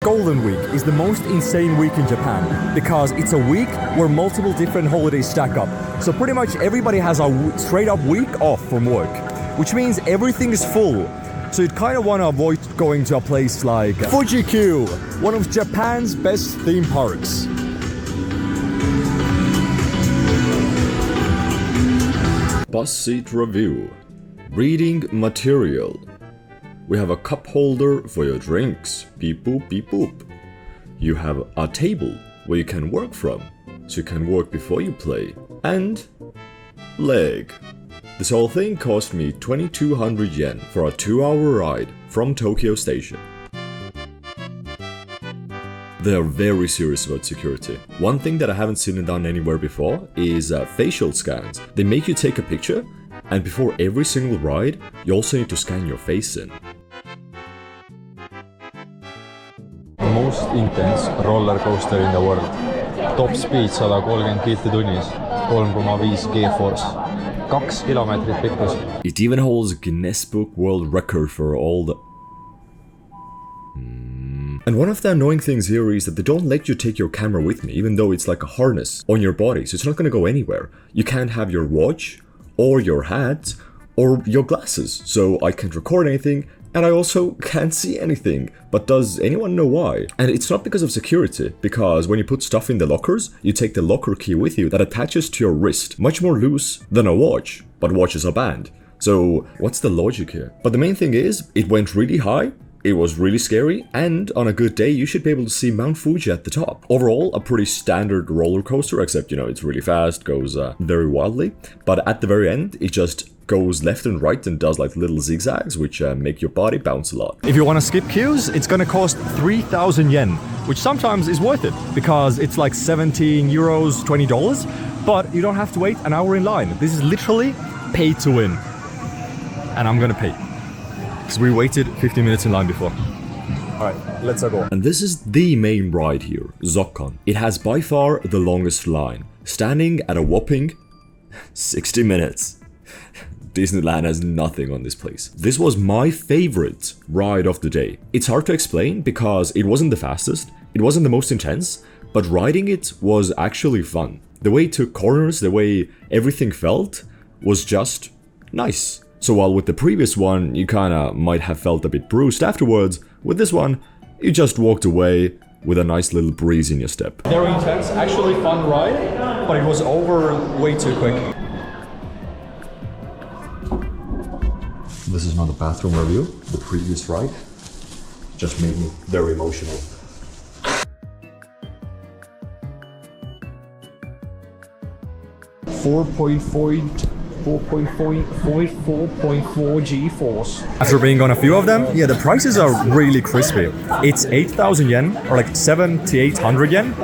Golden Week is the most insane week in Japan because it's a week where multiple different holidays stack up. So pretty much everybody has a straight up week off from work, which means everything is full. So you'd kind of want to avoid going to a place like fujiq, one of Japan's best theme parks. Bus seat review. Reading material. We have a cup holder for your drinks. Beep boop beep boop. You have a table where you can work from, so you can work before you play. And leg. This whole thing cost me 2,200 yen for a 2-hour ride from Tokyo Station. They are very serious about security. One thing that I haven't seen it done anywhere before is facial scans. They make you take a picture, and before every single ride, you also need to scan your face in. Most intense roller coaster in the world. Top speed 130 kilomeetrit tunnis, 3,5 G-force, 2 kilomeetrit pikkus. It even holds Guinness Book World Record for all the... And one of the annoying things here is that they don't let you take your camera with me, even though it's like a harness on your body, so it's not gonna go anywhere. You can't have your watch, or your hat, or your glasses, so I can't record anything, and I also can't see anything. But does anyone know why? And it's not because of security, because when you put stuff in the lockers, you take the locker key with you that attaches to your wrist, much more loose than a watch, but watches are banned. So what's the logic here? But the main thing is, it went really high, it was really scary, and on a good day you should be able to see Mount Fuji at the top. Overall, a pretty standard roller coaster, except, you know, it's really fast, goes very wildly, but at the very end, it just goes left and right and does like little zigzags, which make your body bounce a lot. If you want to skip queues, it's gonna cost 3,000 yen, which sometimes is worth it, because it's like 17 euros, $20, but you don't have to wait an hour in line. This is literally pay to win. And I'm gonna pay. Because we waited 15 minutes in line before. Alright, let's go. And this is the main ride here, Zokkon. It has by far the longest line, standing at a whopping 60 minutes. Disneyland has nothing on this place. This was my favorite ride of the day. It's hard to explain because it wasn't the fastest, it wasn't the most intense, but riding it was actually fun. The way it took corners, the way everything felt, was just nice. So while with the previous one, you kinda might have felt a bit bruised afterwards, with this one, you just walked away with a nice little breeze in your step. Very intense, actually fun ride, but it was over way too quick. This is not a bathroom review. The previous ride just made me very emotional. $4.4 G-force. After being on a few of them, yeah, the prices are really crispy. It's 8,000 yen, or like 700 to 800 yen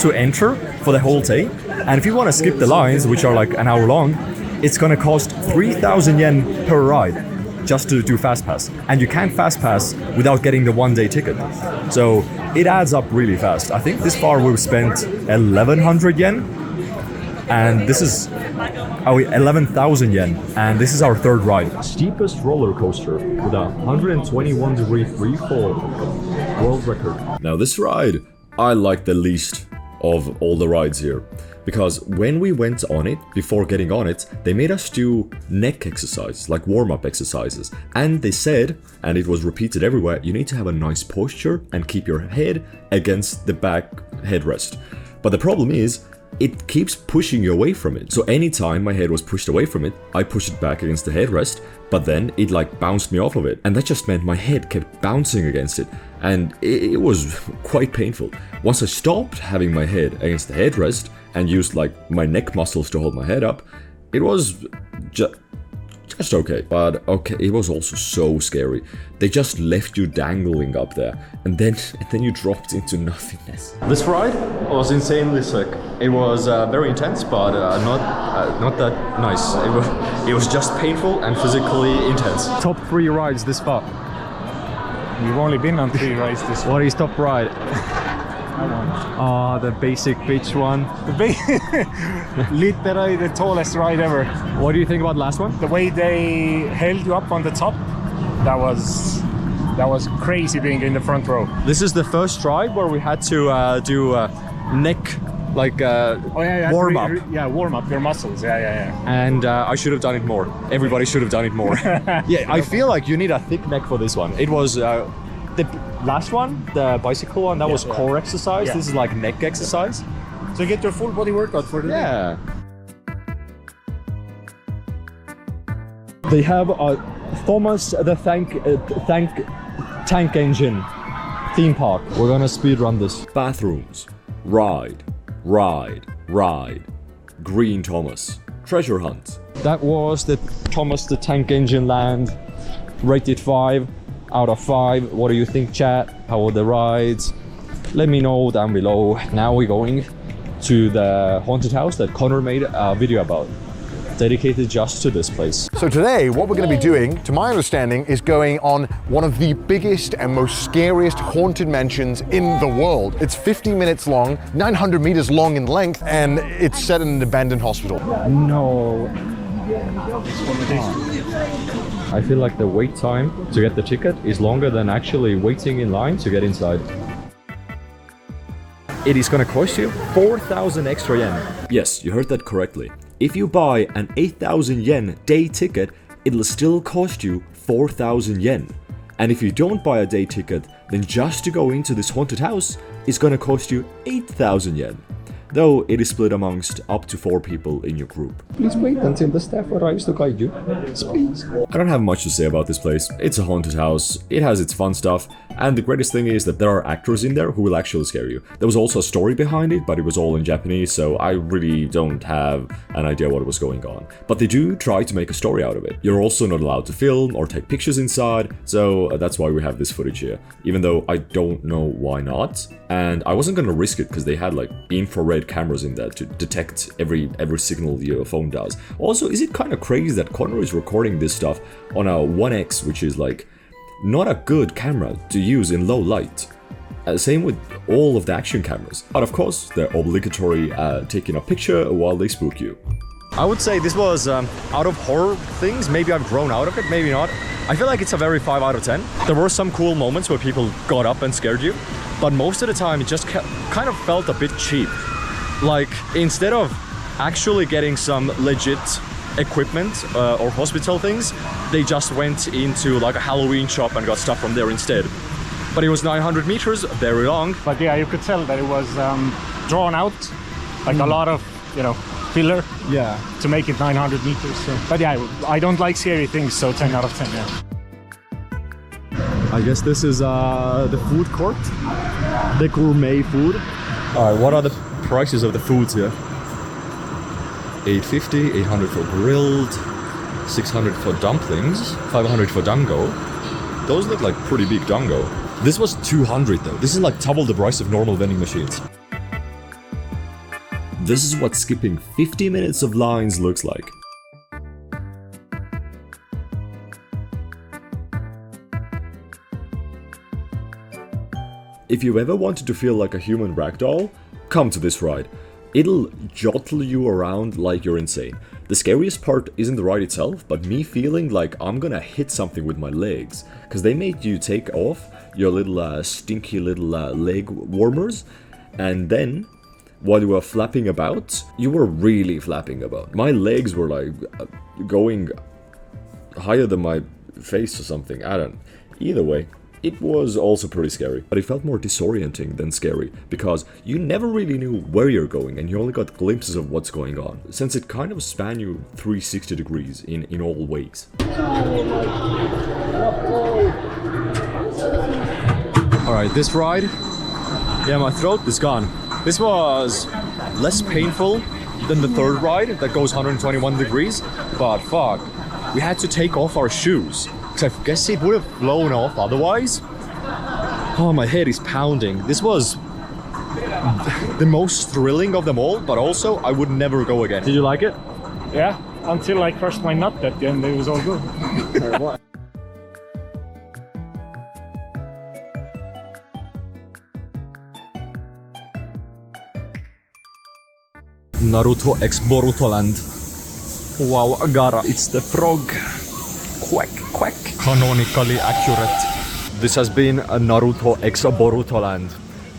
to enter for the whole day. And if you want to skip the lines, which are like an hour long, it's gonna cost 3,000 yen per ride just to do fast pass. And you can't fast pass without getting the one-day ticket. So it adds up really fast. I think this far we've spent 1,100 yen. And this is 11,000 yen, and this is our third ride. Steepest roller coaster with a 121-degree free fall world record. Now this ride, I like the least of all the rides here. Because when we went on it, before getting on it, they made us do neck exercises, like warm-up exercises. And they said, and it was repeated everywhere, you need to have a nice posture and keep your head against the back headrest. But the problem is, it keeps pushing you away from it. So anytime my head was pushed away from it, I pushed it back against the headrest, but then it like bounced me off of it. And that just meant my head kept bouncing against it. And it was quite painful. Once I stopped having my head against the headrest and used like my neck muscles to hold my head up, it was just okay. But okay, it was also so scary. They just left you dangling up there, and then you dropped into nothingness. This ride was insanely sick. It was very intense, but not that nice. It was just painful and physically intense. Top 3 rides this far. We've only been on 3 rides this far. What is top ride? That one. The basic bitch one. Literally the tallest ride ever. What do you think about last one? The way they held you up on the top, that was That was crazy being in the front row. This is the first ride where we had to do neck like warm up. Yeah, warm up your muscles. Yeah. And I should have done it more. Everybody should have done it more. Yeah, I feel like you need a thick neck for this one. It was the last one, the bicycle one, that was core exercise. Yeah. This is like neck exercise. So you get your full body workout for the day. Yeah. They have a Thomas the Tank Engine theme park. We're gonna speed run this. Bathrooms. Ride. Green Thomas. Treasure hunt. That was the Thomas the Tank Engine land. Rated 5 out of 5. What do you think, chat? How are the rides? Let me know down below. Now we're going to the haunted house that Connor made a video about, dedicated just to this place. So today, what we're going to be doing, to my understanding, is going on one of the biggest and most scariest haunted mansions in the world. It's 50 minutes long, 900 meters long in length, and it's set in an abandoned hospital. No. I feel like the wait time to get the ticket is longer than actually waiting in line to get inside. It is gonna cost you 4,000 extra yen. Yes, you heard that correctly. If you buy an 8,000 yen day ticket, it'll still cost you 4,000 yen. And if you don't buy a day ticket, then just to go into this haunted house is gonna cost you 8,000 yen. Though it is split amongst up to 4 people in your group. Please wait until the staff arrives to guide you. Please. I don't have much to say about this place. It's a haunted house, it has its fun stuff, and the greatest thing is that there are actors in there who will actually scare you. There was also a story behind it, but it was all in Japanese, so I really don't have an idea what was going on. But they do try to make a story out of it. You're also not allowed to film or take pictures inside, so that's why we have this footage here. Even though I don't know why not. And I wasn't gonna risk it because they had like infrared cameras in there to detect every signal your phone does. Also, is it kind of crazy that Connor is recording this stuff on a 1X, which is like not a good camera to use in low light. Same with all of the action cameras. But of course, the obligatory taking a picture while they spook you. I would say this was out of horror things. Maybe I've grown out of it, maybe not. I feel like it's a very 5 out of 10. There were some cool moments where people got up and scared you, but most of the time it just kind of felt a bit cheap. Like, instead of actually getting some legit equipment or hospital things, they just went into like a Halloween shop and got stuff from there instead. But it was 900 meters, very long. But yeah, you could tell that it was drawn out, like a lot of, filler. Yeah. To make it 900 meters. So. But yeah, I don't like scary things, so 10 out of 10, yeah. I guess this is the food court, the gourmet food. All right, what are the prices of the foods here? 850, 800 for grilled, 600 for dumplings, 500 for dango. Those look like pretty big dango. This was 200 though. This is like double the price of normal vending machines. This is what skipping 50 minutes of lines looks like. If you ever wanted to feel like a human ragdoll, come to this ride. It'll jottle you around like you're insane. The scariest part isn't the ride itself, but me feeling like I'm gonna hit something with my legs. Cause they made you take off your little stinky little leg warmers, and then while you were flapping about, you were really flapping about. My legs were like going higher than my face or something, I don't know. Either way, it was also pretty scary, but it felt more disorienting than scary, because you never really knew where you're going and you only got glimpses of what's going on, since it kind of spanned you 360 degrees in all ways. Alright, this ride, yeah, my throat is gone. This was less painful than the third ride that goes 121 degrees, but fuck, we had to take off our shoes. Because I guess it would have blown off otherwise. Oh, my head is pounding. This was the most thrilling of them all, but also I would never go again. Did you like it? Yeah, until I crushed my nut at the end, it was all good. Naruto X Boruto Land. Wow, Agara, it's the frog. Quack, quack. Canonically accurate. this has been a Naruto X Boruto land.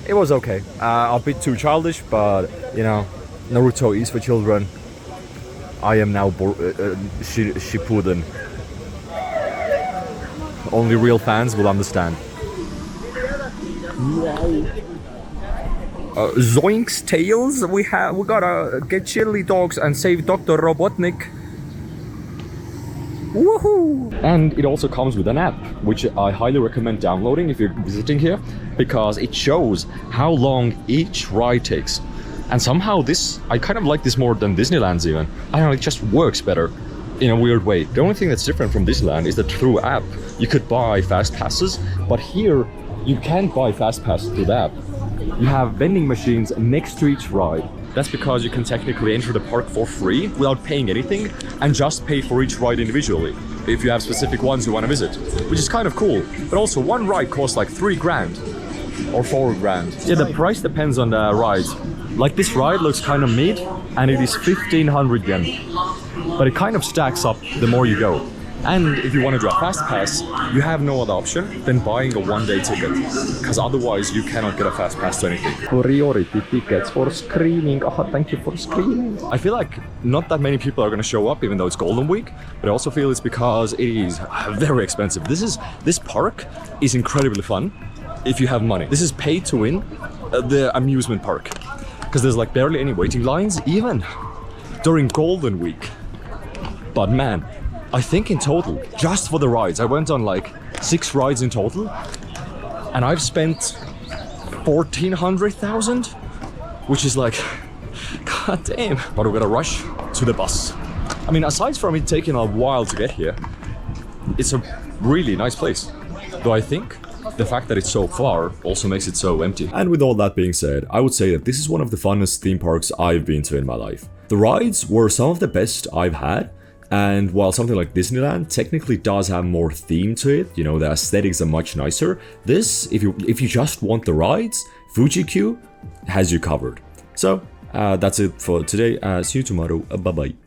It was okay. A bit too childish, but you know, Naruto is for children. I am now Shippuden. Only real fans will understand. Zoinks Tails, we gotta get chili dogs and save Dr. Robotnik. Woohoo! And it also comes with an app, which I highly recommend downloading if you're visiting here, because it shows how long each ride takes. And somehow I kind of like this more than Disneyland's even. I don't know, it just works better in a weird way. The only thing that's different from Disneyland is that through app, you could buy fast passes, but here you can't buy fast passes through the app. You have vending machines next to each ride. That's because you can technically enter the park for free without paying anything and just pay for each ride individually if you have specific ones you want to visit, which is kind of cool. But also one ride costs like 3 grand or 4 grand. Yeah, the price depends on the ride. Like this ride looks kind of mid and it is 1500 yen. But it kind of stacks up the more you go. And if you want to do a fast pass, you have no other option than buying a one-day ticket, because otherwise you cannot get a fast pass to anything. Priority tickets for screening. Oh, thank you for screening. I feel like not that many people are going to show up, even though it's Golden Week, but I also feel it's because it is very expensive. This park is incredibly fun if you have money. This is pay to win the amusement park, because there's like barely any waiting lines, even during Golden Week. But man, I think in total, just for the rides, I went on like 6 rides in total, and I've spent 1,400,000, which is like, god damn. But we're gonna rush to the bus. I mean, aside from it taking a while to get here, it's a really nice place. Though I think the fact that it's so far also makes it so empty. And with all that being said, I would say that this is one of the funnest theme parks I've been to in my life. The rides were some of the best I've had. And while something like Disneyland technically does have more theme to it, you know, the aesthetics are much nicer, this, if you just want the rides, fujiq has you covered. So, that's it for today. See you tomorrow. Bye-bye.